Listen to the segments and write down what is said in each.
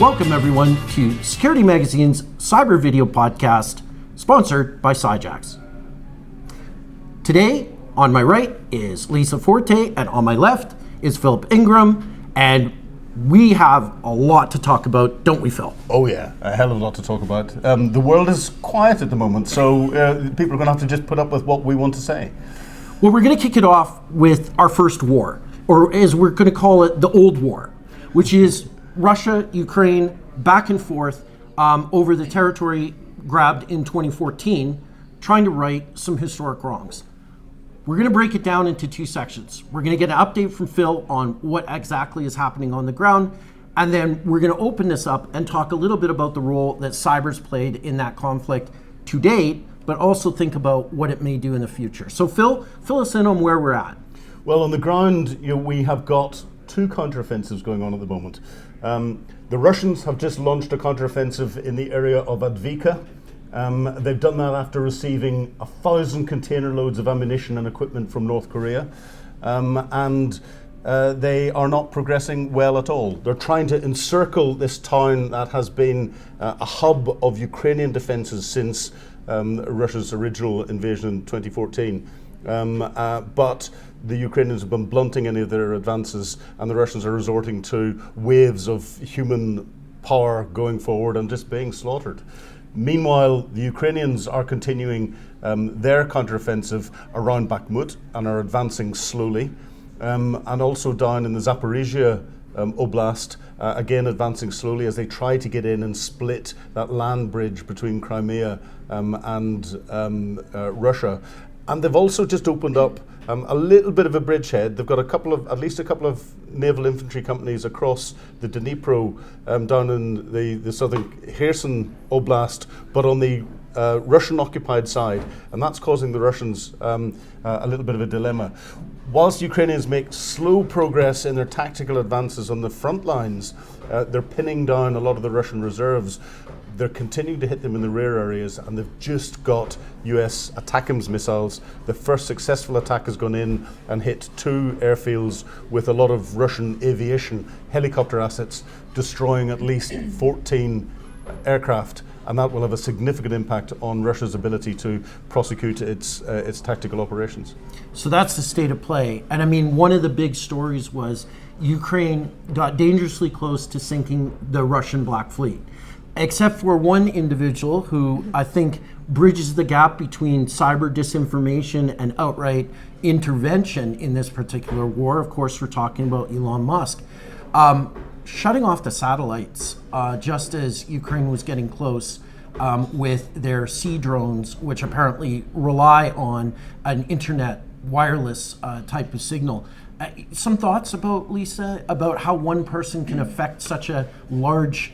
Welcome everyone to Security Magazine's Cyber Video Podcast, sponsored by Cyjax. Today, on my right is Lisa Forte, and on my left is Philip Ingram, and we have a lot to talk about, don't we, Phil? Oh yeah, a hell of a lot to talk about. The world is quiet at the moment, so people are going to have to just put up with what we want to say. Well, we're going to kick it off with our first war, or as we're going to call it, the old war, which is Russia, Ukraine, back and forth over the territory grabbed in 2014, trying to right some historic wrongs. We're going to break it down into two sections. We're going to get an update from Phil on what exactly is happening on the ground, and then we're going to open this up and talk a little bit about the role that cyber's played in that conflict to date, but also think about what it may do in the future. So Phil, fill us in on where we're at. Well, on the ground, we have got two counteroffensives going on at the moment. The Russians have just launched a counteroffensive in the area of Advika. They've done that after receiving 1,000 container loads of ammunition and equipment from North Korea. And they are not progressing well at all. They're trying to encircle this town that has been a hub of Ukrainian defenses since Russia's original invasion in 2014. But the Ukrainians have been blunting any of their advances, and the Russians are resorting to waves of human power going forward and just being slaughtered. Meanwhile, the Ukrainians are continuing their counteroffensive around Bakhmut and are advancing slowly, and also down in the Zaporizhia Oblast, again advancing slowly as they try to get in and split that land bridge between Crimea and Russia. And they've also just opened up a little bit of a bridgehead. They've got at least a couple of naval infantry companies across the Dnipro, down in the southern Kherson Oblast, but on the Russian-occupied side, and that's causing the Russians a little bit of a dilemma. Whilst Ukrainians make slow progress in their tactical advances on the front lines, they're pinning down a lot of the Russian reserves. They're continuing to hit them in the rear areas, and they've just got US ATACMS missiles. The first successful attack has gone in and hit two airfields with a lot of Russian aviation helicopter assets, destroying at least 14 aircraft, and that will have a significant impact on Russia's ability to prosecute its tactical operations. So that's the state of play. And I mean, one of the big stories was Ukraine got dangerously close to sinking the Russian Black Fleet, except for one individual who I think bridges the gap between cyber disinformation and outright intervention in this particular war. Of course, we're talking about Elon Musk. Shutting off the satellites just as Ukraine was getting close with their sea drones, which apparently rely on an internet wireless type of signal. Some thoughts about, Lisa, about how one person can affect such a large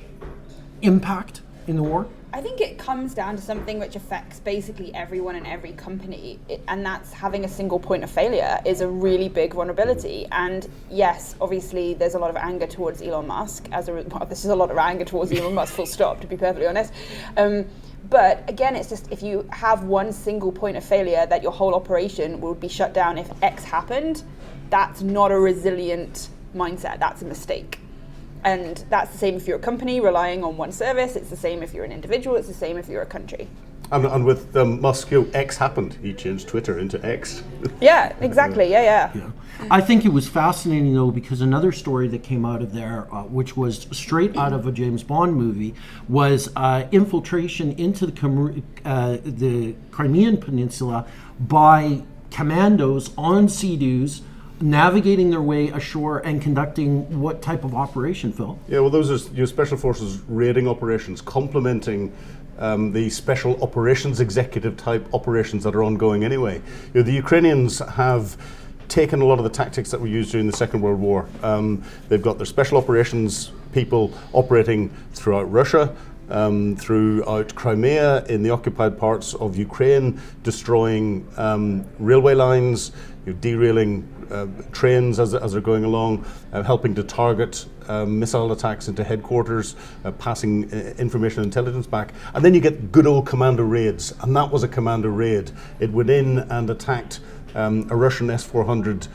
impact in the war? I think it comes down to something which affects basically everyone in every company, and that's having a single point of failure is a really big vulnerability. And yes, obviously there's a lot of anger towards Elon Musk. This is a lot of anger towards Elon Musk, full stop, to be perfectly honest. But again, it's just if you have one single point of failure that your whole operation would be shut down if X happened, that's not a resilient mindset, that's a mistake. And that's the same if you're a company relying on one service, it's the same if you're an individual, it's the same if you're a country. And with Musk, X happened. He changed Twitter into X. Yeah, exactly, yeah. I think it was fascinating though, because another story that came out of there, which was straight out of a James Bond movie, was infiltration into the Crimean Peninsula by commandos on Sea-Doos, navigating their way ashore and conducting what type of operation, Phil? Yeah, well, those are your special forces raiding operations, complementing the special operations executive type operations that are ongoing anyway. The Ukrainians have taken a lot of the tactics that were used during the Second World War. They've got their special operations people operating throughout Russia, throughout Crimea, in the occupied parts of Ukraine, destroying railway lines, derailing trains as they're going along, helping to target missile attacks into headquarters, passing information and intelligence back. And then you get good old commando raids, and that was a commando raid. It went in and attacked a Russian S-400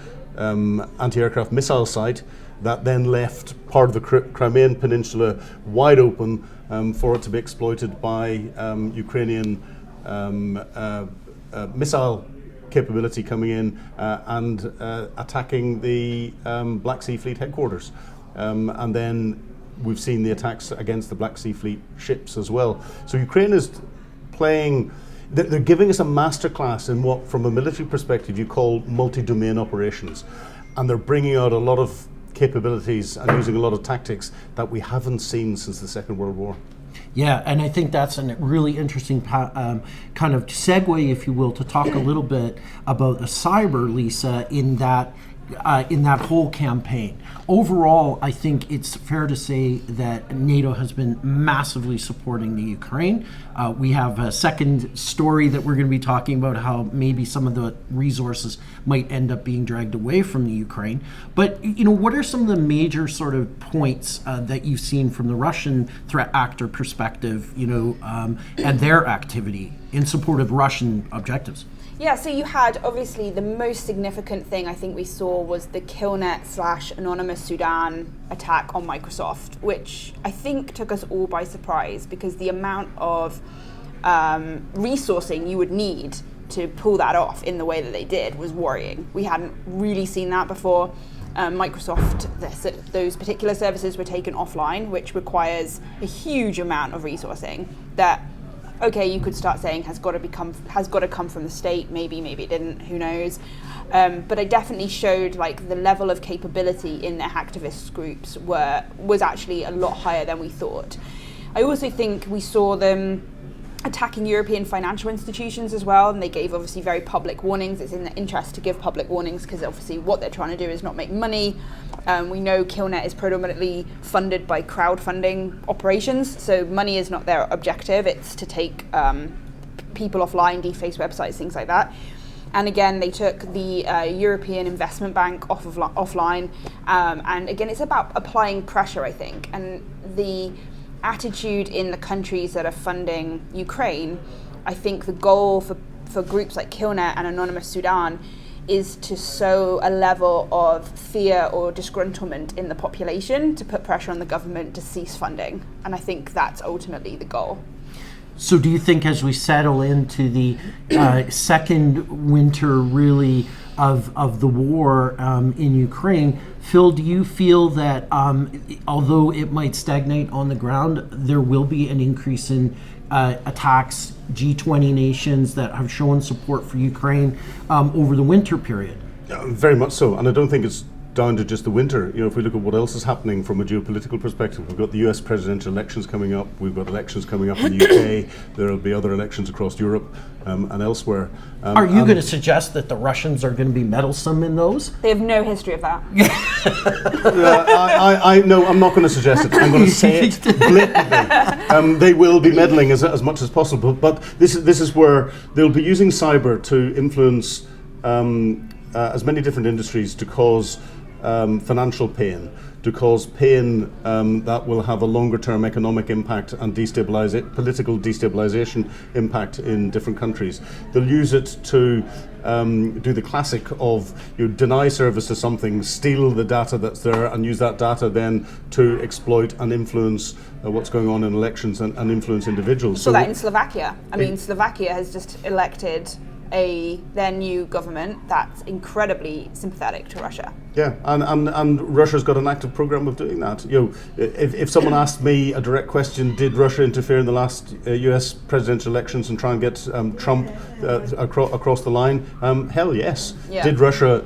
anti-aircraft missile site. that then left part of the Crimean Peninsula wide open for it to be exploited by Ukrainian missile capability coming in and attacking the Black Sea Fleet headquarters. And then we've seen the attacks against the Black Sea Fleet ships as well. So Ukraine is playing, they're giving us a masterclass in what, from a military perspective, you call multi-domain operations. And they're bringing out a lot of capabilities and using a lot of tactics that we haven't seen since the Second World War. Yeah, and I think that's a really interesting kind of segue, if you will, to talk a little bit about the cyber, Lisa, in that whole campaign. Overall, I think it's fair to say that NATO has been massively supporting the Ukraine. We have a second story that we're going to be talking about, how maybe some of the resources might end up being dragged away from the Ukraine. But, what are some of the major sort of points that you've seen from the Russian threat actor perspective, and their activity in support of Russian objectives? Yeah, so you had, obviously, the most significant thing I think we saw was the Killnet/Anonymous Sudan attack on Microsoft, which I think took us all by surprise, because the amount of resourcing you would need to pull that off in the way that they did was worrying. We hadn't really seen that before. Microsoft, those particular services were taken offline, which requires a huge amount of resourcing that, okay, you could start saying has got to come from the state. Maybe it didn't. Who knows? But it definitely showed like the level of capability in their hacktivist groups was actually a lot higher than we thought. I also think we saw them attacking European financial institutions as well, and they gave obviously very public warnings. It's in their interest to give public warnings because obviously what they're trying to do is not make money. We know Killnet is predominantly funded by crowdfunding operations, so money is not their objective. It's to take people offline, deface websites, things like that. And again, they took the European Investment Bank offline. And again, it's about applying pressure, I think. And the attitude in the countries that are funding Ukraine, I think the goal for groups like Killnet and Anonymous Sudan is to sow a level of fear or disgruntlement in the population to put pressure on the government to cease funding. And I think that's ultimately the goal. So do you think as we settle into the second winter really of the war in Ukraine, Phil, do you feel that although it might stagnate on the ground, there will be an increase in attacks, G20 nations that have shown support for Ukraine over the winter period? Very much so, and I don't think it's down to just the winter. If we look at what else is happening from a geopolitical perspective, we've got the US presidential elections coming up, we've got elections coming up in the UK, there will be other elections across Europe and elsewhere. Are you going to suggest that the Russians are going to be meddlesome in those? They have no history of that. No, I'm not going to suggest it. I'm going to say it blatantly. They will be meddling as much as possible, but this is where they'll be using cyber to influence as many different industries to cause financial pain, to cause pain that will have a longer-term economic impact and political destabilization impact in different countries. They'll use it to do the classic of deny service to something, steal the data that's there, and use that data then to exploit and influence what's going on in elections and influence individuals. So that in Slovakia. Slovakia has just elected their new government that's incredibly sympathetic to Russia. Yeah, and Russia's got an active program of doing that. If someone asked me a direct question, did Russia interfere in the last US presidential elections and try and get Trump across the line? Hell yes. Yeah. Did Russia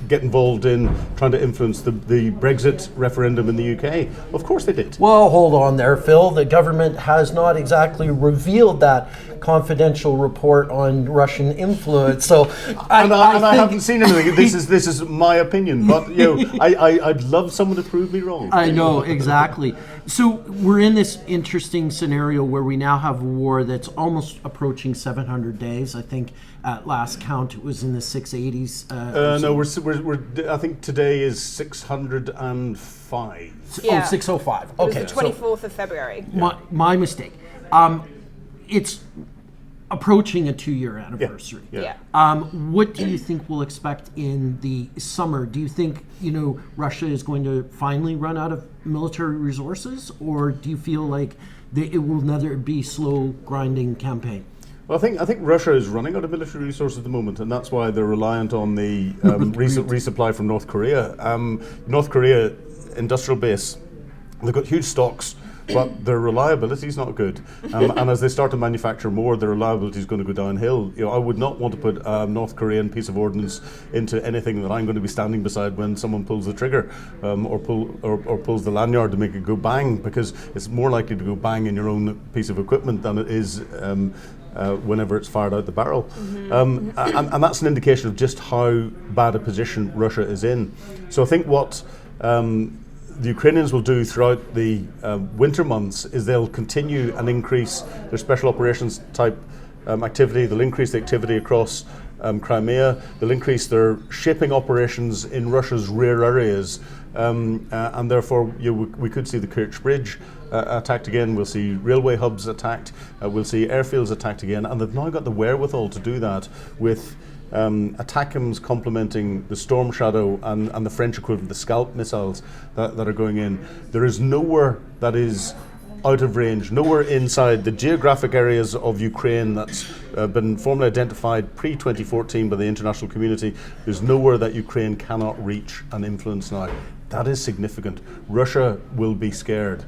get involved in trying to influence the Brexit referendum in the UK? Of course they did. Well, hold on there, Phil. The government has not exactly revealed that confidential report on Russian influence. So I haven't seen anything. This is my opinion, but I'd love someone to prove me wrong. I know, exactly. So we're in this interesting scenario where we now have a war that's almost approaching 700 days. I think at last count it was in the 680s. No, we're I think today is 605. Yeah. Oh, 605. Okay. It was the 24th of February. My mistake. It's approaching a 2-year anniversary. Yeah. What do you think we'll expect in the summer? Do you think, Russia is going to finally run out of military resources, or do you feel like it will never be slow grinding campaign? Well, I think Russia is running out of military resources at the moment, and that's why they're reliant on the resupply from North Korea. North Korea industrial base, they've got huge stocks, but their reliability is not good. And as they start to manufacture more, their reliability is going to go downhill. I would not want to put a North Korean piece of ordnance into anything that I'm going to be standing beside when someone pulls the trigger or pulls the lanyard to make it go bang, because it's more likely to go bang in your own piece of equipment than it is whenever it's fired out the barrel. And that's an indication of just how bad a position Russia is in. So I think what the Ukrainians will do throughout the winter months is they'll continue and increase their special operations type activity. They'll increase the activity across Crimea. They'll increase their shipping operations in Russia's rear areas. And therefore we could see the Kerch Bridge attacked again. We'll see railway hubs attacked. We'll see airfields attacked again. And they've now got the wherewithal to do that with ATACMS complementing the Storm Shadow and the French equivalent, the Scalp missiles that are going in. There is nowhere that is out of range, nowhere inside the geographic areas of Ukraine that's been formally identified pre-2014 by the international community. There's nowhere that Ukraine cannot reach and influence now. That is significant. Russia will be scared.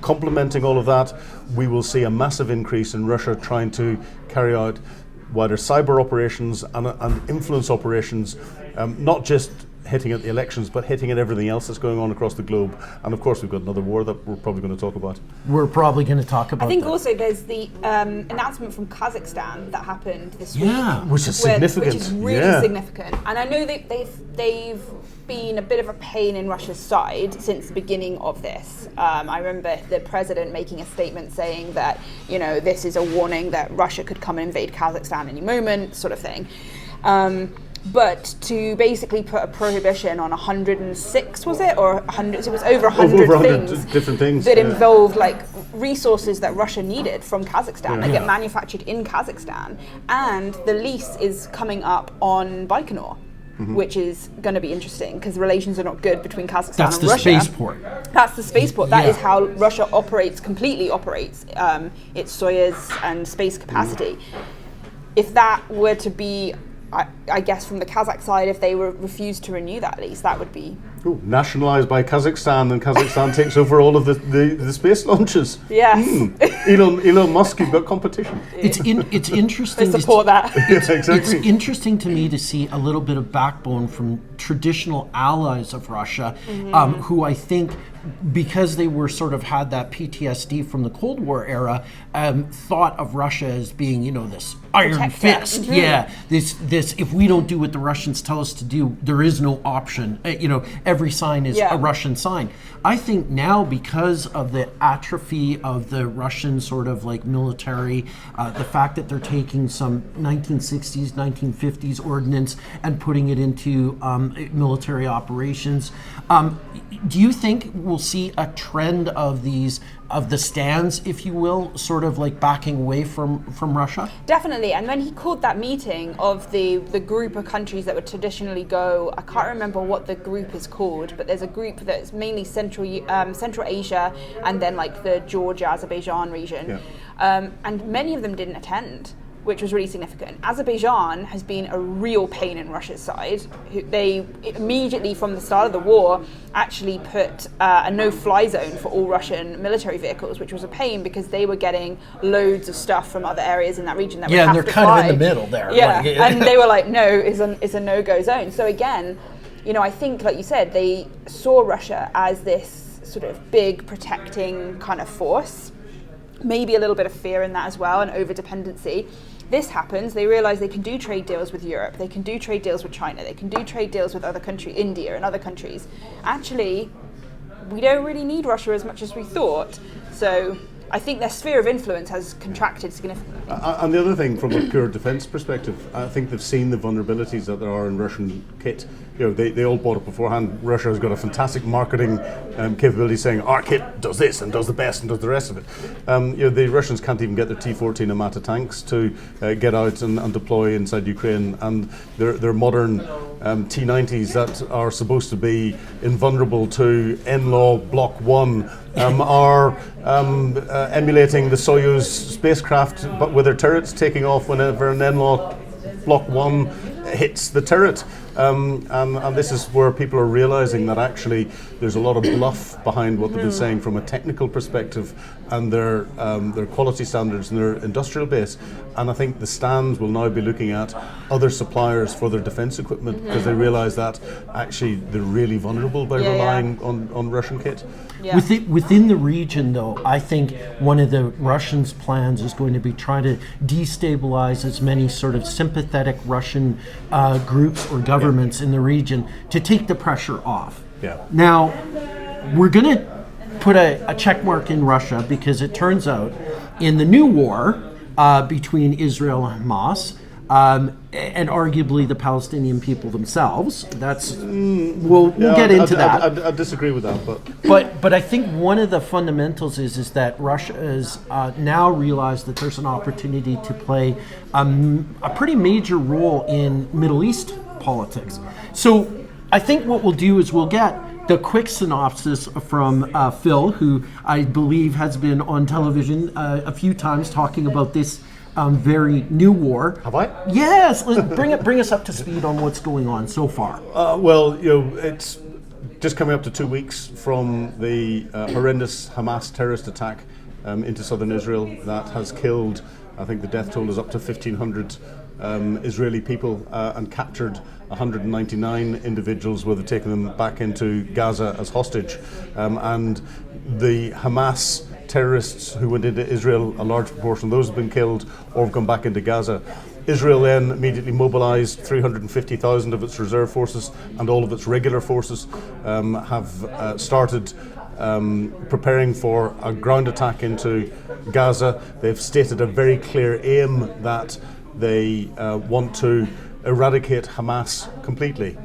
Complementing all of that, we will see a massive increase in Russia trying to carry out wider cyber operations and influence operations, not just hitting at the elections, but hitting at everything else that's going on across the globe. And of course, we've got another war that we're probably going to talk about. We're probably going to talk about I think that. also there's the announcement from Kazakhstan that happened this week. Which is significant. Which is really significant. And I know they've been a bit of a pain in Russia's side since the beginning of this. I remember the president making a statement saying that, this is a warning that Russia could come and invade Kazakhstan any moment, sort of thing. But to basically put a prohibition on 106, was it? Or 100, it was over 100 things. Different things. That involved resources that Russia needed from Kazakhstan that get manufactured in Kazakhstan. And the lease is coming up on Baikonur. Which is going to be interesting because relations are not good between Kazakhstan and Russia. That's the spaceport. That's the spaceport. That is how Russia completely operates its Soyuz and space capacity. If that were to be, I guess from the Kazakh side, if they refused to renew that lease, that would be nationalised by Kazakhstan, and Kazakhstan takes over all of the space launches. Yes. Elon Musk, you've got competition. It's interesting. I support that. Exactly. It's interesting to me to see a little bit of backbone from traditional allies of Russia, who I think, because they were sort of had that PTSD from the Cold War era, thought of Russia as being, this iron fist. Yeah, this. If we don't do what the Russians tell us to do, there is no option. Every sign is a Russian sign. I think now, because of the atrophy of the Russian sort of military, the fact that they're taking some 1960s, 1950s ordnance and putting it into military operations, do you think we'll see a trend of the stands, if you will, sort of backing away from Russia? Definitely. And when he called that meeting of the group of countries that would traditionally go, I can't remember what the group is called, but there's a group that's mainly Central Asia and then the Georgia, Azerbaijan region. Yeah. And many of them didn't attend, which was really significant. Azerbaijan has been a real pain in Russia's side. They immediately from the start of the war actually put a no-fly zone for all Russian military vehicles, which was a pain because they were getting loads of stuff from other areas in that region that would have to fly. Yeah, and they're kind of in the middle there. Yeah, and they were no, it's a no-go zone. So again, I think, like you said, they saw Russia as this sort of big protecting kind of force. Maybe a little bit of fear in that as well, and over-dependency. This happens, they realize they can do trade deals with Europe, they can do trade deals with China, they can do trade deals with other countries, India and other countries. Actually, we don't really need Russia as much as we thought. So I think their sphere of influence has contracted significantly. And the other thing, from a pure defence perspective, I think they've seen the vulnerabilities that there are in Russian kit. They all bought it beforehand. Russia has got a fantastic marketing capability, saying our kit does this and does the best and does the rest of it. The Russians can't even get their T-14 Amata tanks to get out and deploy inside Ukraine, and their modern T-90s that are supposed to be invulnerable to NLAW Block 1 are emulating the Soyuz spacecraft, but with their turrets taking off whenever an NLAW Block 1 hits the turret. And this is where people are realizing that actually there's a lot of bluff behind what they've been saying from a technical perspective and their quality standards and their industrial base. And I think the stands will now be looking at other suppliers for their defense equipment because they realize that actually they're really vulnerable by relying on Russian kit. Yeah. Within the region, though, I think one of the Russians' plans is going to be trying to destabilize as many sort of sympathetic Russian groups or governments in the region to take the pressure off. Yeah. Now, we're going to put a check mark in Russia because it turns out in the new war between Israel and Hamas, and arguably the Palestinian people themselves. That's we'll get into that. I disagree with that, but I think one of the fundamentals is that Russia has now realized that there's an opportunity to play a pretty major role in Middle East politics. So I think what we'll do is we'll get the quick synopsis from Phil, who I believe has been on television a few times talking about this very new war. Have I? Yes. Bring us up to speed on what's going on so far. Well, it's just coming up to 2 weeks from the horrendous Hamas terrorist attack into southern Israel that has killed, I think the death toll is up to 1,500 Israeli people and captured 199 individuals, where they've taken them back into Gaza as hostage. And the Hamas terrorists who went into Israel, a large proportion of those have been killed or have gone back into Gaza. Israel then immediately mobilized 350,000 of its reserve forces, and all of its regular forces have started preparing for a ground attack into Gaza. They've stated a very clear aim that they want to eradicate Hamas completely.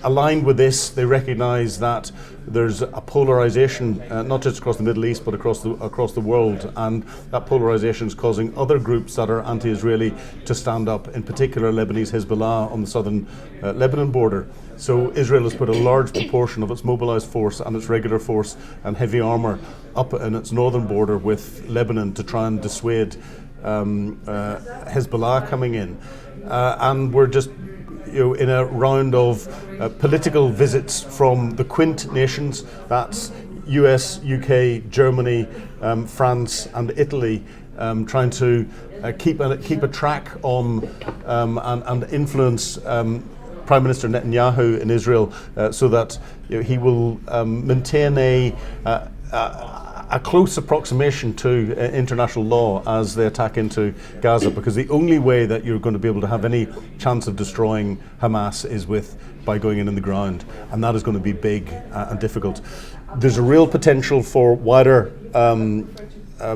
Aligned with this, they recognise that there's a polarisation, not just across the Middle East, but across the world, and that polarisation is causing other groups that are anti-Israeli to stand up, in particular Lebanese Hezbollah on the southern Lebanon border. So Israel has put a large proportion of its mobilised force and its regular force and heavy armour up in its northern border with Lebanon to try and dissuade Hezbollah coming in. And we're just in a round of political visits from the Quint nations, that's US, UK, Germany, France and Italy, trying to keep a track on and influence Prime Minister Netanyahu in Israel so that he will maintain a close approximation to international law as they attack into Gaza, because the only way that you're going to be able to have any chance of destroying Hamas is by going in the ground, and that is going to be big and difficult. There's a real potential for wider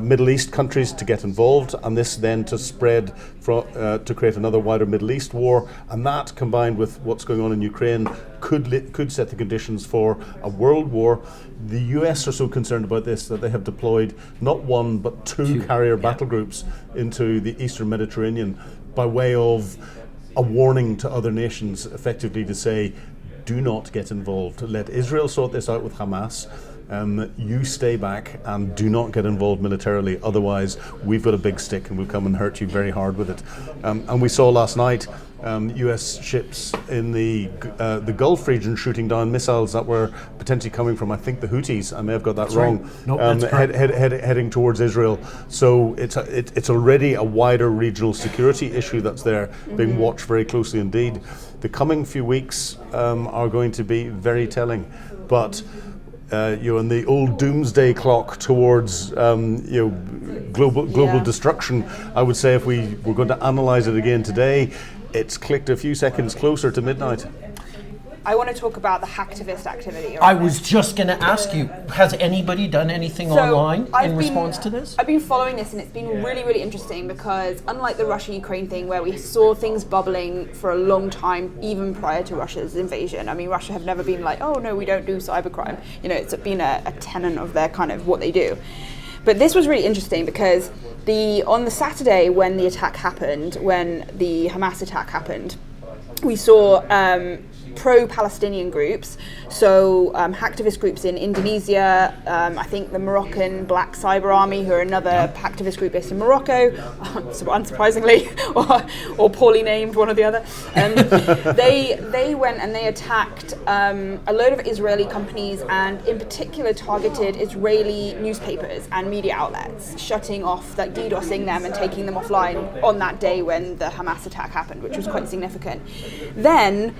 Middle East countries to get involved, and this then to spread to create another wider Middle East war, and that combined with what's going on in Ukraine could set the conditions for a world war. The US are so concerned about this that they have deployed not one but two carrier battle groups into the Eastern Mediterranean by way of a warning to other nations, effectively to say, do not get involved. Let Israel sort this out with Hamas. You stay back and do not get involved militarily, otherwise we've got a big stick and we'll come and hurt you very hard with it. And we saw last night US ships in the Gulf region shooting down missiles that were potentially coming from, I think, the Houthis. I may have got that wrong. Right. Nope, that's heading towards Israel. So it's already a wider regional security issue that's there, being watched very closely indeed. The coming few weeks are going to be very telling, but in the old doomsday clock towards global destruction, I would say if we were going to analyse it again today, it's clicked a few seconds closer to midnight. I want to talk about the hacktivist activity. I was just going to ask you, has anybody done anything online in response to this? I've been following this, and it's been really, really interesting because unlike the Russia-Ukraine thing where we saw things bubbling for a long time, even prior to Russia's invasion. I mean, Russia have never been like, oh no, we don't do cybercrime. You know, it's been a tenet of their kind of what they do. But this was really interesting because on the Saturday when the attack happened, when the Hamas attack happened, we saw pro-Palestinian groups, so hacktivist groups in Indonesia, I think the Moroccan Black Cyber Army, who are another hacktivist group based in Morocco, unsurprisingly, or poorly named, one or the other. They went and they attacked a load of Israeli companies and in particular targeted Israeli newspapers and media outlets, shutting off, like DDoSing them and taking them offline on that day when the Hamas attack happened, which was quite significant. Then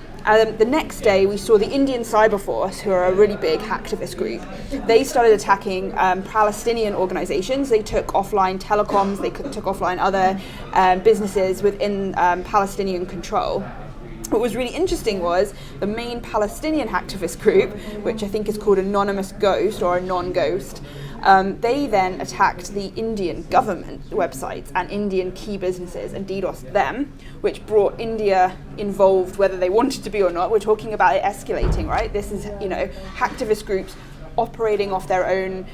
the next day, we saw the Indian Cyber Force, who are a really big hacktivist group. They started attacking Palestinian organizations. They took offline telecoms, they took offline other businesses within Palestinian control. What was really interesting was the main Palestinian hacktivist group, which I think is called Anonymous Ghost or a non-ghost, they then attacked the Indian government websites and Indian key businesses and DDoSed them, which brought India involved whether they wanted to be or not. We're talking about it escalating, right? This is, hacktivist groups operating off their own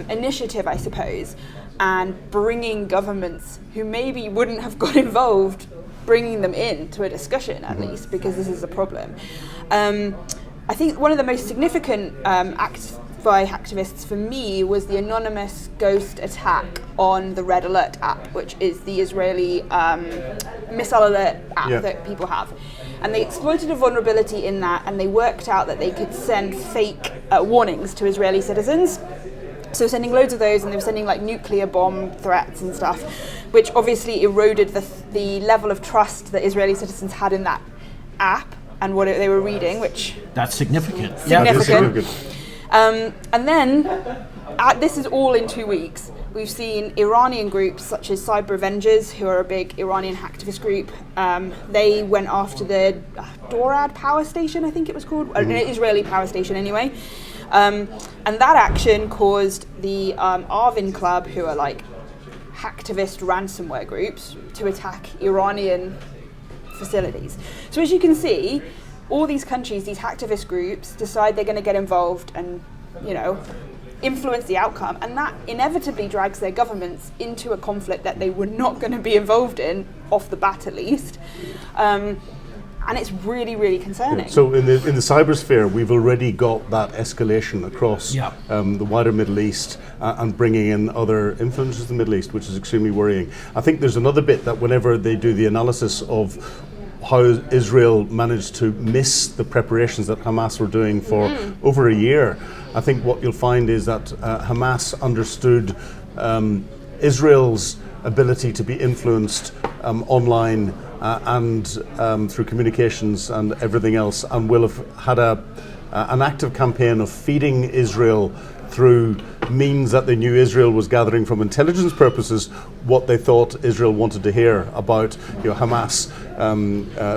initiative, I suppose, and bringing governments who maybe wouldn't have got involved, bringing them in to a discussion at least, because this is a problem. I think one of the most significant acts by hacktivists for me was the anonymous ghost attack on the Red Alert app, which is the Israeli missile alert app that people have. And they exploited a vulnerability in that, and they worked out that they could send fake warnings to Israeli citizens. So sending loads of those, and they were sending like nuclear bomb threats and stuff, which obviously eroded the level of trust that Israeli citizens had in that app and what they were reading, which... That's significant. Significant. And then, this is all in 2 weeks. We've seen Iranian groups such as Cyber Avengers, who are a big Iranian hacktivist group. They went after the Dorad power station, I think it was called, an Israeli power station anyway. And that action caused the Arvin Club, who are like hacktivist ransomware groups, to attack Iranian facilities. So as you can see, all these countries, these hacktivist groups, decide they're going to get involved and, influence the outcome, and that inevitably drags their governments into a conflict that they were not going to be involved in, off the bat at least. And it's really, really concerning. Yeah. So in the cybersphere, we've already got that escalation across the wider Middle East and bringing in other influences in the Middle East, which is extremely worrying. I think there's another bit that whenever they do the analysis of how Israel managed to miss the preparations that Hamas were doing for over a year, I think what you'll find is that Hamas understood Israel's ability to be influenced online and through communications and everything else, and will have had an active campaign of feeding Israel through means that they knew Israel was gathering from intelligence purposes what they thought Israel wanted to hear about Hamas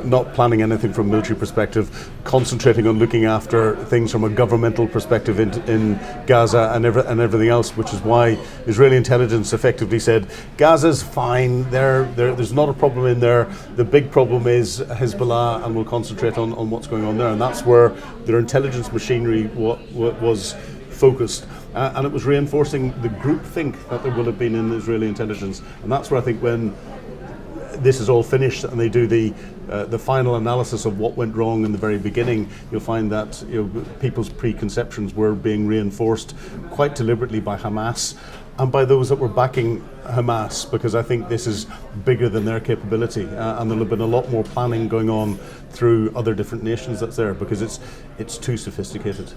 not planning anything from a military perspective, concentrating on looking after things from a governmental perspective in Gaza and everything else, which is why Israeli intelligence effectively said, Gaza's fine, there's not a problem in there, the big problem is Hezbollah, and we'll concentrate on what's going on there. And that's where their intelligence machinery was focused, and it was reinforcing the groupthink that there will have been in Israeli intelligence. And that's where I think when this is all finished and they do the final analysis of what went wrong in the very beginning, you'll find that people's preconceptions were being reinforced quite deliberately by Hamas and by those that were backing Hamas, because I think this is bigger than their capability, and there'll have been a lot more planning going on through other different nations that's there, because it's too sophisticated.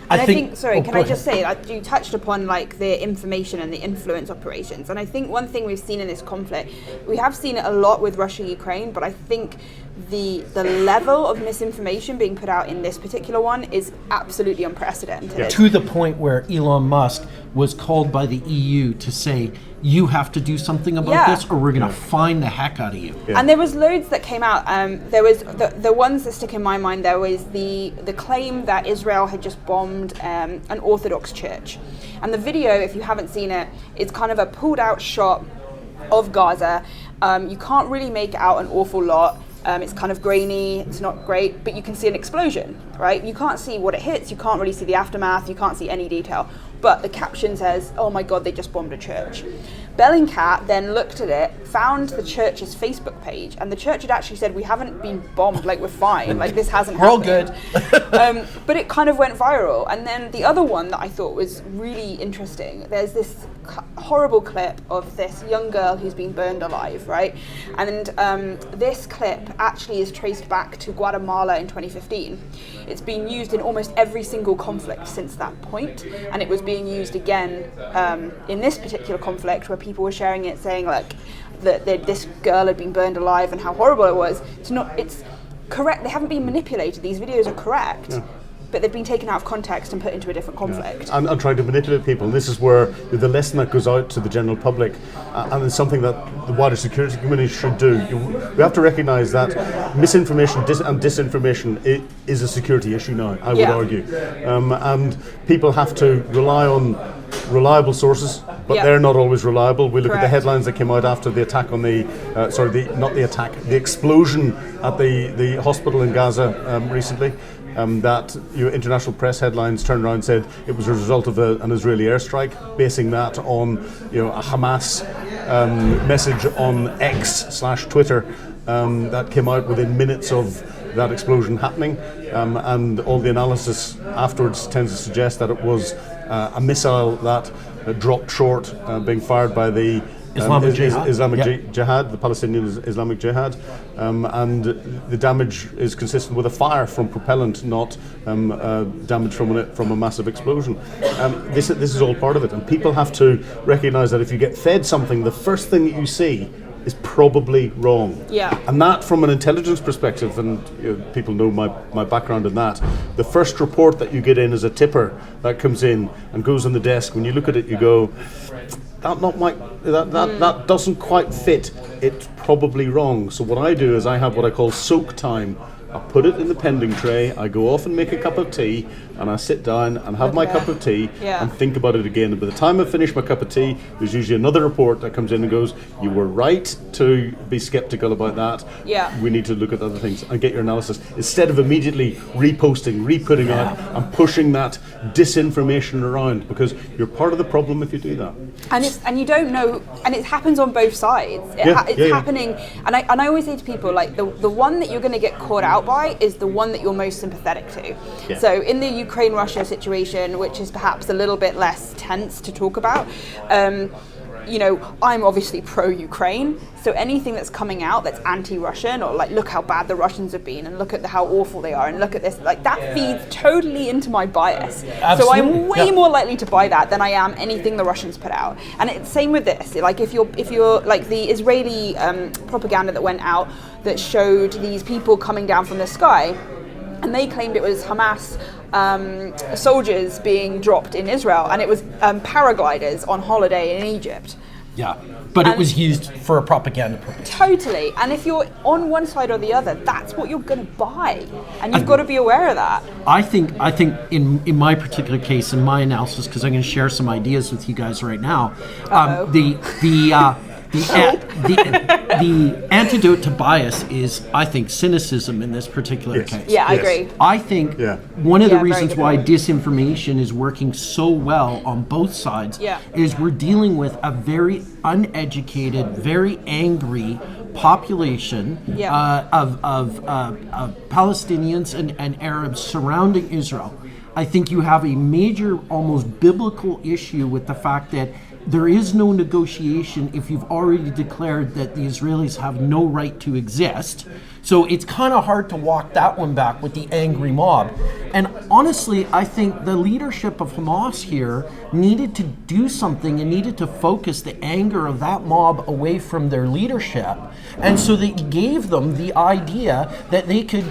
And I think can I just say, you touched upon the information and the influence operations, and I think one thing we've seen in this conflict, we have seen it a lot with Russia-Ukraine, but I think the level of misinformation being put out in this particular one is absolutely unprecedented. To the point where Elon Musk was called by the EU to say, you have to do something about this or we're going to fine the heck out of you. Yeah. And there was loads that came out. There was the ones that stick in my mind. There was the claim that Israel had just bombed an Orthodox church. And the video, if you haven't seen it, it's kind of a pulled out shot of Gaza. You can't really make out an awful lot. It's kind of grainy, it's not great, but you can see an explosion, right? You can't see what it hits, you can't really see the aftermath, you can't see any detail. But the caption says, oh my God, they just bombed a church. Bellingcat then looked at it, found the church's Facebook page, and the church had actually said, we haven't been bombed, like we're fine, like this hasn't happened. We're all good. But it kind of went viral. And then the other one that I thought was really interesting, there's this horrible clip of this young girl who's been burned alive, right? And this clip actually is traced back to Guatemala in 2015. It's been used in almost every single conflict since that point, and it was being used again in this particular conflict where people were sharing it, saying like that this girl had been burned alive and how horrible it was. It's correct. They haven't been manipulated. These videos are correct. Yeah. But they've been taken out of context and put into a different conflict. Yeah. And trying to manipulate people. And this is where the lesson that goes out to the general public, and it's something that the wider security community should do. We have to recognise that misinformation and disinformation is a security issue now, I would argue. And people have to rely on reliable sources, but they're not always reliable. We look at the headlines that came out after the attack on the explosion at the hospital in Gaza recently. That international press headlines turned around and said it was a result of an Israeli airstrike, basing that on a Hamas message on X/Twitter that came out within minutes of that explosion happening, and all the analysis afterwards tends to suggest that it was a missile that dropped short, being fired by the Islamic Jihad, the Palestinian Islamic Jihad, and the damage is consistent with a fire from propellant, not damage from a massive explosion. This is all part of it, and people have to recognise that if you get fed something, the first thing that you see is probably wrong. Yeah. And that, from an intelligence perspective, and people know my background in that, the first report that you get in is a tipper that comes in and goes on the desk. When you look at it, you go, that doesn't quite fit. It's probably wrong. So what I do is I have what I call soak time. I put it in the pending tray, I go off and make a cup of tea, and I sit down and have my cup of tea and think about it again. And by the time I finish my cup of tea, there's usually another report that comes in and goes, you were right to be skeptical about that. Yeah. We need to look at other things and get your analysis. Instead of immediately reposting, re-putting out, and pushing that disinformation around, because you're part of the problem if you do that. And you don't know, and it happens on both sides. It's happening, and I always say to people, like, the one that you're going to get caught out by is the one that you're most sympathetic to. Yeah. So in the Ukraine-Russia situation, which is perhaps a little bit less tense to talk about, I'm obviously pro-Ukraine, so anything that's coming out that's anti-Russian, or like, look how bad the Russians have been, and look at how awful they are, and look at this, like, that feeds totally into my bias. Absolutely. So I'm way more likely to buy that than I am anything the Russians put out. And it's same with this. Like, if you're like the Israeli propaganda that went out that showed these people coming down from the sky, and they claimed it was Hamas soldiers being dropped in Israel, and it was paragliders on holiday in Egypt. Yeah, but it was used for a propaganda purpose. Totally, and if you're on one side or the other, that's what you're going to buy, and you've got to be aware of that. I think in my particular case, in my analysis, because I'm going to share some ideas with you guys right now, the antidote to bias is, I think, cynicism in this particular case. Yeah, I agree. I think one of the reasons why disinformation is working so well on both sides is we're dealing with a very uneducated, very angry population of Palestinians and Arabs surrounding Israel. I think you have a major, almost biblical issue with the fact that there is no negotiation if you've already declared that the Israelis have no right to exist. So it's kind of hard to walk that one back with the angry mob. And honestly, I think the leadership of Hamas here needed to do something and needed to focus the anger of that mob away from their leadership. And so they gave them the idea that they could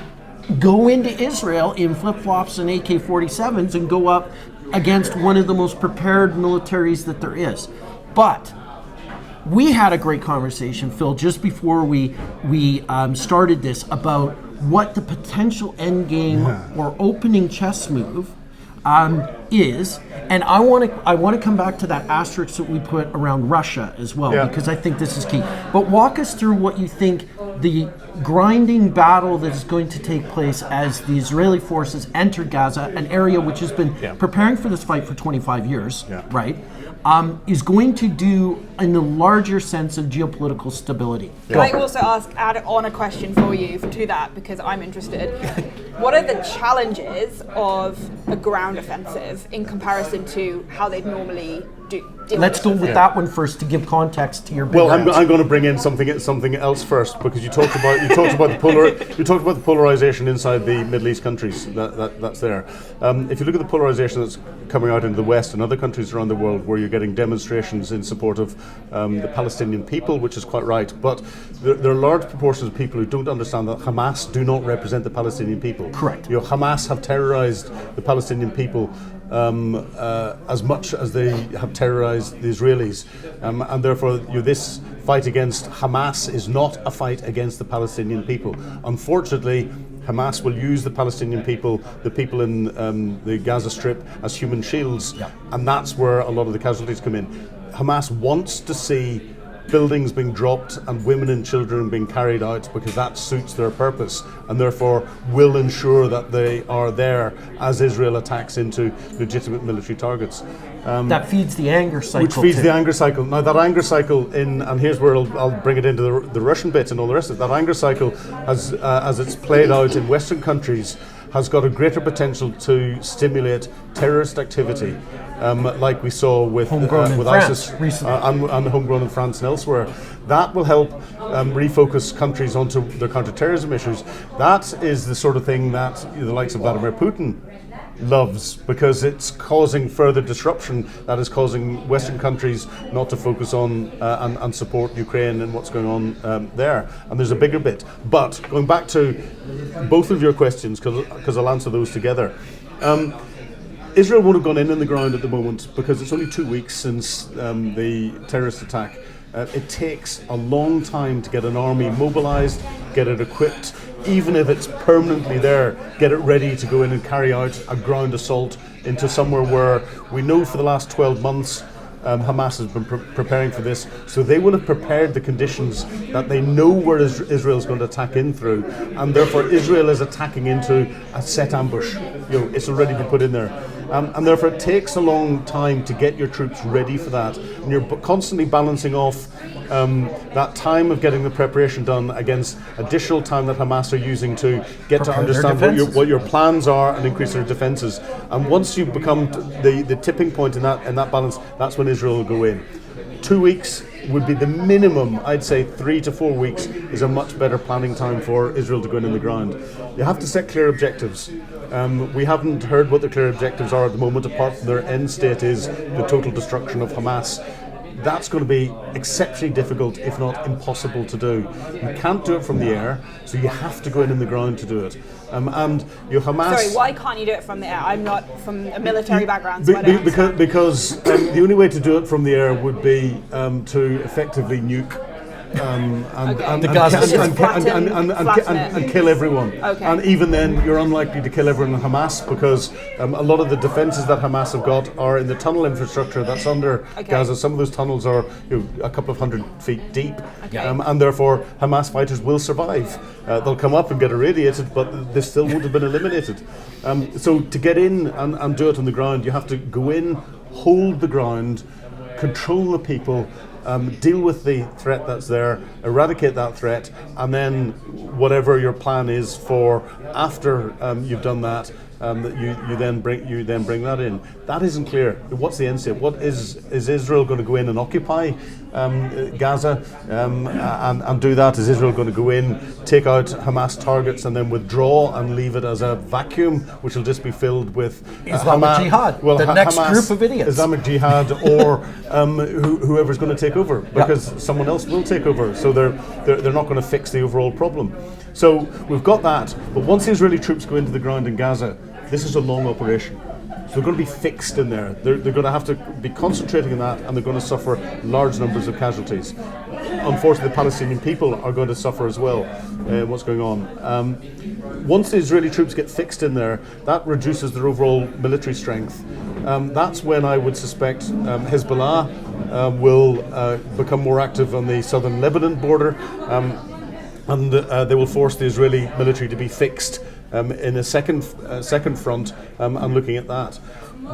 go into Israel in flip-flops and AK-47s and go up against one of the most prepared militaries that there is. But we had a great conversation, Phil, just before we started this about what the potential end game or opening chess move is, and I want to come back to that asterisk that we put around Russia as well, because I think this is key. But walk us through what you think the grinding battle that is going to take place as the Israeli forces enter Gaza, an area which has been preparing for this fight for 25 years, right? Is going to do in the larger sense of geopolitical stability. Can I also add on a question for you to that, because I'm interested. What are the challenges of a ground offensive in comparison to how they'd normally do? Let's go with that one first to give context to your. Well, I'm going to bring in something else first, because you talked about the polarization inside the Middle East countries. That's there. If you look at the polarization that's coming out into the West and other countries around the world, where you're getting demonstrations in support of the Palestinian people, which is quite right, but there are large proportions of people who don't understand that Hamas do not represent the Palestinian people. Correct. Hamas have terrorized the Palestinian people as much as they have terrorized the Israelis, and therefore this fight against Hamas is not a fight against the Palestinian people. Unfortunately, Hamas will use the Palestinian people, the people in the Gaza Strip, as human shields, and that's where a lot of the casualties come in. Hamas wants to see buildings being dropped and women and children being carried out, because that suits their purpose, and therefore will ensure that they are there as Israel attacks into legitimate military targets. That feeds the anger cycle. Which feeds the anger cycle. Now that anger cycle, and here's where I'll bring it into the Russian bit and all the rest of it, that anger cycle, has, as it's played out in Western countries, has got a greater potential to stimulate terrorist activity, like we saw with ISIS and homegrown in France and elsewhere. That will help refocus countries onto their counter-terrorism issues. That is the sort of thing that the likes of Vladimir Putin loves, because it's causing further disruption that is causing Western countries not to focus on and support Ukraine and what's going on there. And there's a bigger bit. But going back to both of your questions, because I'll answer those together. Israel won't have gone in the ground at the moment, because it's only 2 weeks since the terrorist attack. It takes a long time to get an army mobilized, get it equipped, even if it's permanently there, get it ready to go in and carry out a ground assault into somewhere where we know for the last 12 months Hamas has been preparing for this, so they will have prepared the conditions that they know where Israel is going to attack in through, and therefore Israel is attacking into a set ambush. It's already been put in there. And therefore it takes a long time to get your troops ready for that. And you're constantly balancing off that time of getting the preparation done against additional time that Hamas are using to get to understand what your plans are and increase their defences. And once you become the tipping point in that balance, that's when Israel will go in. 2 weeks would be the minimum. I'd say 3 to 4 weeks is a much better planning time for Israel to go in the ground. You have to set clear objectives. We haven't heard what the clear objectives are at the moment, apart from their end state is the total destruction of Hamas. That's going to be exceptionally difficult, if not impossible to do. You can't do it from the air, so you have to go in the ground to do it. And your Hamas... Sorry, why can't you do it from the air? I'm not from a military background, so I don't understand. Because the only way to do it from the air would be to effectively nuke and kill everyone. Okay. And even then, you're unlikely to kill everyone in Hamas, because a lot of the defences that Hamas have got are in the tunnel infrastructure that's under Gaza. Some of those tunnels are a couple of 100 feet deep, and therefore Hamas fighters will survive. They'll come up and get irradiated, but they still won't have been eliminated. So to get in and do it on the ground, you have to go in, hold the ground, control the people, deal with the threat that's there, eradicate that threat, and then whatever your plan is for after you've done that, you then bring that in. That isn't clear. What's the end state? What is Israel going to go in and occupy Gaza and do that? Is Israel going to go in, take out Hamas targets, and then withdraw and leave it as a vacuum, which will just be filled with Islamic Jihad, the next Hamas, group of idiots, Islamic Jihad, or whoever's going to take over, because someone else will take over. So they're not going to fix the overall problem. So we've got that. But once the Israeli troops go into the ground in Gaza, this is a long operation. So they're going to be fixed in there. They're going to have to be concentrating on that, and they're going to suffer large numbers of casualties. Unfortunately, the Palestinian people are going to suffer as well. What's going on? Once the Israeli troops get fixed in there, that reduces their overall military strength. That's when I would suspect Hezbollah will become more active on the southern Lebanon border, and they will force the Israeli military to be fixed in a second front, and looking at that.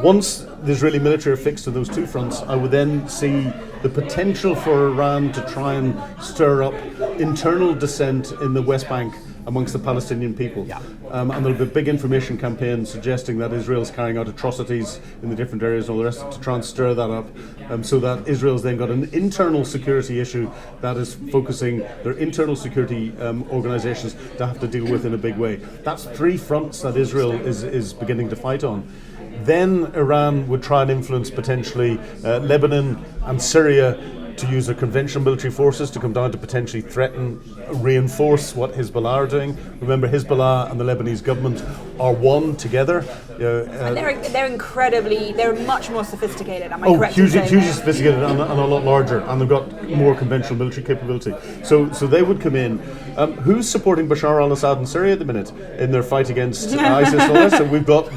Once the Israeli military are fixed to those two fronts, I would then see the potential for Iran to try and stir up internal dissent in the West Bank amongst the Palestinian people. Yeah. And there'll be a big information campaign suggesting that Israel's carrying out atrocities in the different areas and all the rest to try and stir that up, so that Israel's then got an internal security issue that is focusing their internal security organizations to have to deal with in a big way. That's three fronts that Israel is beginning to fight on. Then Iran would try and influence potentially Lebanon and Syria to use their conventional military forces to come down to potentially threaten, reinforce what Hezbollah are doing. Remember, Hezbollah and the Lebanese government are one together. And they're much more sophisticated, am I correct? Hugely sophisticated and a lot larger, and they've got more conventional military capability. So they would come in. Who's supporting Bashar al-Assad in Syria at the minute in their fight against ISIS and all that? So we've got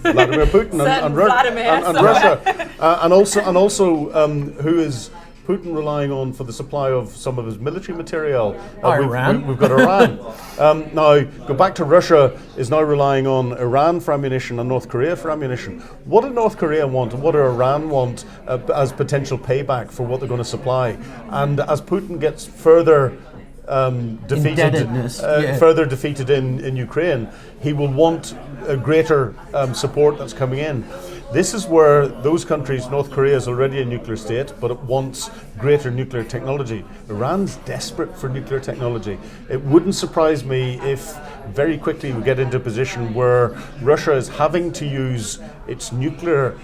Vladimir Putin and Russia, and also who is Putin relying on for the supply of some of his military material? Iran. We've got Iran. Now, go back to Russia is now relying on Iran for ammunition and North Korea for ammunition. What do North Korea want and what do Iran want as potential payback for what they're going to supply? And as Putin gets further defeated in Ukraine, he will want a greater support that's coming in. This is where those countries, North Korea is already a nuclear state, but it wants greater nuclear technology. Iran's desperate for nuclear technology. It wouldn't surprise me if very quickly we get into a position where Russia is having to use its nuclear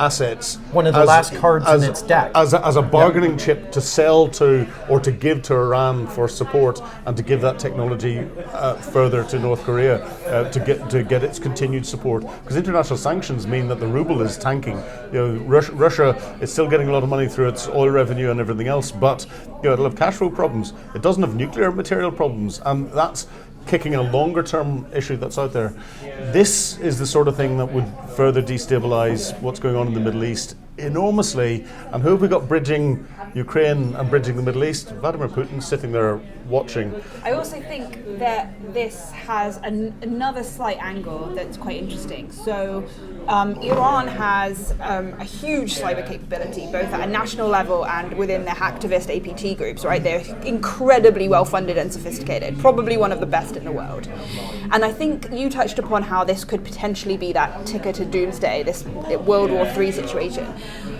assets, one of the last cards in its deck, as a bargaining chip to sell to or to give to Iran for support, and to give that technology further to North Korea to get its continued support. Because international sanctions mean that the ruble is tanking. Russia is still getting a lot of money through its oil revenue and everything else, but it'll have cash flow problems. It doesn't have nuclear material problems, and that's kicking a longer term issue that's out there. This is the sort of thing that would further destabilise what's going on in the Middle East enormously. And who have we got bridging Ukraine and bridging the Middle East? Vladimir Putin sitting there watching. I also think that this has another slight angle that's quite interesting. So Iran has a huge cyber capability, both at a national level and within their hacktivist APT groups, right? They're incredibly well funded and sophisticated, probably one of the best in the world. And I think you touched upon how this could potentially be that ticker to doomsday, this World War III situation.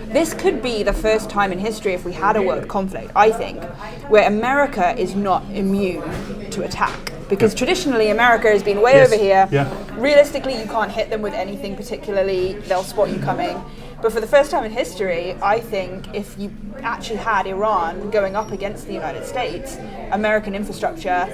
This could be the first time in history, if we had a world conflict, I think, where America is not immune to attack. Because traditionally, America has been way over here. Yeah. Realistically, you can't hit them with anything particularly. They'll spot you coming. But for the first time in history, I think if you actually had Iran going up against the United States, American infrastructure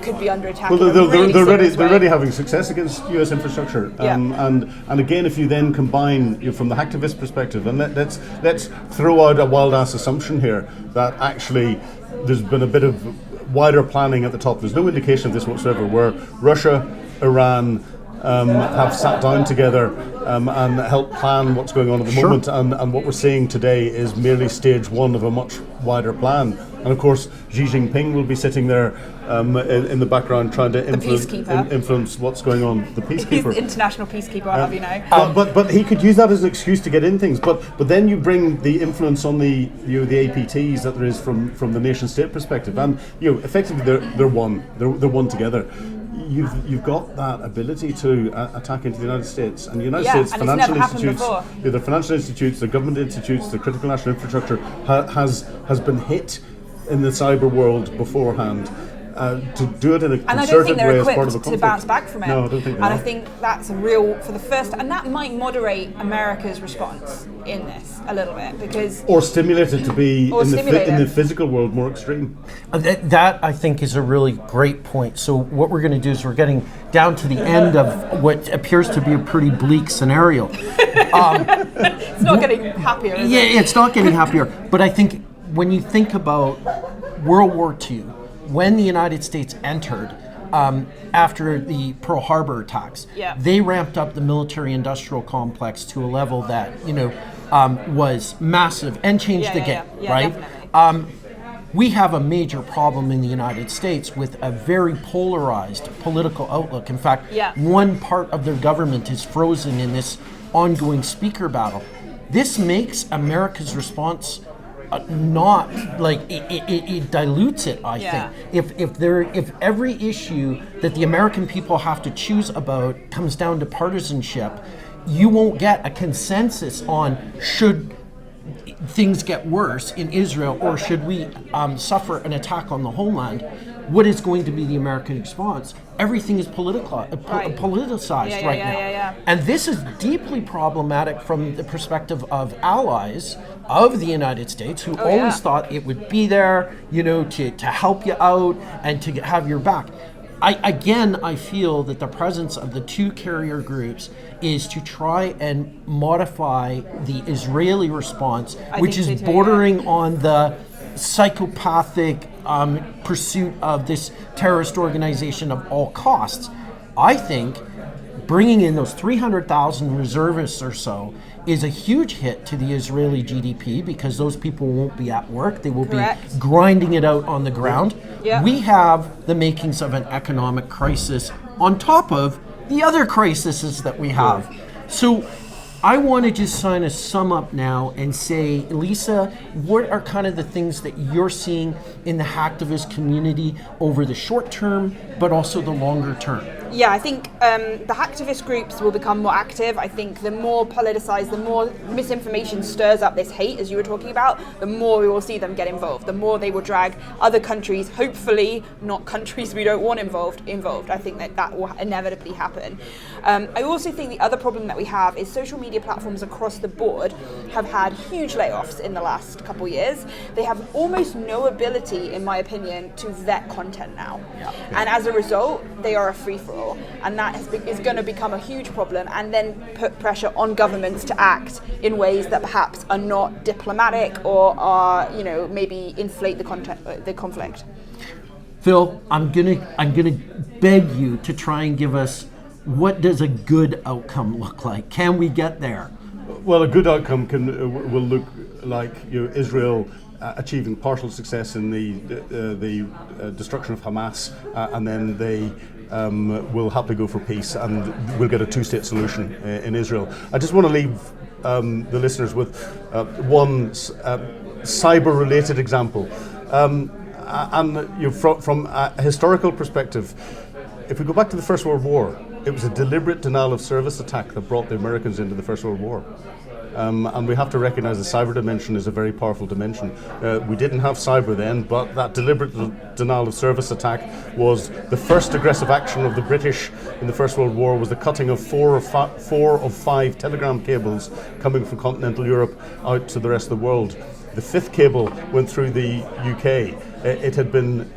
could be under attack. Well, they're already having success against U.S. infrastructure, and again, if you then combine from the hacktivist perspective, and let's throw out a wild ass assumption here that actually there's been a bit of wider planning at the top. There's no indication of this whatsoever, where Russia, Iran have sat down together and helped plan what's going on at the moment, and what we're seeing today is merely stage one of a much wider plan. And of course, Xi Jinping will be sitting there in the background trying to influence what's going on. The peacekeeper. He's the international peacekeeper, I'll have you know. But he could use that as an excuse to get in things. But then you bring the influence on the APTs that there is from the nation state perspective, and effectively they're one together. You've got that ability to attack into the United States, and the United States financial institutes, the financial institutes, the government institutes, the critical national infrastructure has been hit in the cyber world beforehand. to do it in a And I don't think concerted they're way as part of a equipped to conflict. bounce back from it. No, I don't think they And are. I think that's a real, for the first, and that might moderate America's response in this a little bit, because Or stimulate it to be Or in stimulate the it. physical world more extreme. That I think is a really great point. So what we're going to do is we're getting down to the end of what appears to be a pretty bleak scenario. it's not getting happier, is Yeah, it? it's not getting happier. But I think when you think about World War II, when the United States entered after the Pearl Harbor attacks, Yeah. they ramped up the military-industrial complex to a level that was massive and changed the game, yeah, right? definitely. We have a major problem in the United States with a very polarized political outlook. In fact, Yeah. one part of their government is frozen in this ongoing speaker battle. This makes America's response not like it dilutes it. I Yeah. think if every issue that the American people have to choose about comes down to partisanship, you won't get a consensus on should things get worse in Israel or should we suffer an attack on the homeland. What is going to be the American response? Everything is Right. politicized Yeah, right yeah, now. yeah. And this is deeply problematic from the perspective of allies of the United States who always thought it would be there, to help you out and to have your back. I feel that the presence of the two carrier groups is to try and modify the Israeli response, which is think so too, bordering on the psychopathic pursuit of this terrorist organization of all costs. I think bringing in those 300,000 reservists or so is a huge hit to the Israeli GDP because those people won't be at work. They will Correct. be grinding it out on the ground. Yeah. We have the makings of an economic crisis on top of the other crises that we have. So I want to just kind of sum up now and say, Lisa, what are kind of the things that you're seeing in the hacktivist community over the short term, but also the longer term? Yeah, I think the hacktivist groups will become more active. I think the more politicized, the more misinformation stirs up this hate, as you were talking about, the more we will see them get involved. The more they will drag other countries, hopefully not countries we don't want involved. I think that will inevitably happen. I also think the other problem that we have is social media platforms across the board have had huge layoffs in the last couple of years. They have almost no ability, in my opinion, to vet content now. Yeah. And as a result, they are a free-for-all. And that is going to become a huge problem and then put pressure on governments to act in ways that perhaps are not diplomatic or are, maybe inflate the conflict. Phil, I'm gonna beg you to try and give us what does a good outcome look like? Can we get there? Well, a good outcome will look like Israel achieving partial success in the destruction of Hamas, and then they will happily go for peace, and we'll get a two-state solution in Israel. I just want to leave the listeners with one cyber-related example, and from a historical perspective. If we go back to the First World War, it was a deliberate denial of service attack that brought the Americans into the First World War. And we have to recognize the cyber dimension is a very powerful dimension. We didn't have cyber then, but that deliberate denial of service attack was the first aggressive action of the British in the First World War, was the cutting of four of five telegram cables coming from continental Europe out to the rest of the world. The fifth cable went through the UK. It had been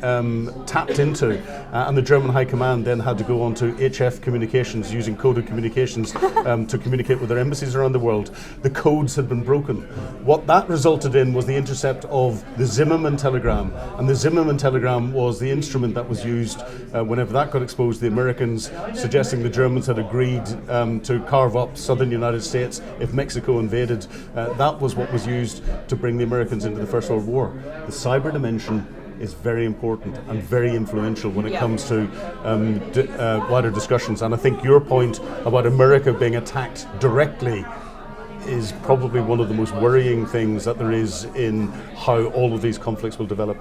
tapped into, and the German High Command then had to go on to HF communications using coded communications to communicate with their embassies around the world. The codes had been broken. What that resulted in was the intercept of the Zimmerman telegram, and the Zimmerman telegram was the instrument that was used whenever that got exposed. The Americans suggesting the Germans had agreed to carve up southern United States if Mexico invaded. That was what was used to bring the Americans into the First World War. The cyber dimension is very important and very influential when it comes to wider discussions. And I think your point about America being attacked directly is probably one of the most worrying things that there is in how all of these conflicts will develop.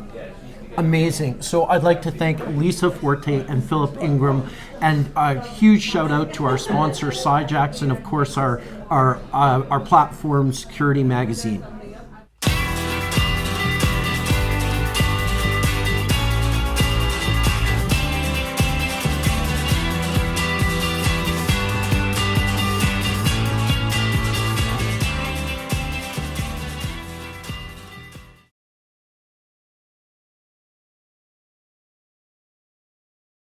Amazing. So I'd like to thank Lisa Forte and Philip Ingram, and a huge shout out to our sponsor Cyjax, and of course our platform Security Magazine.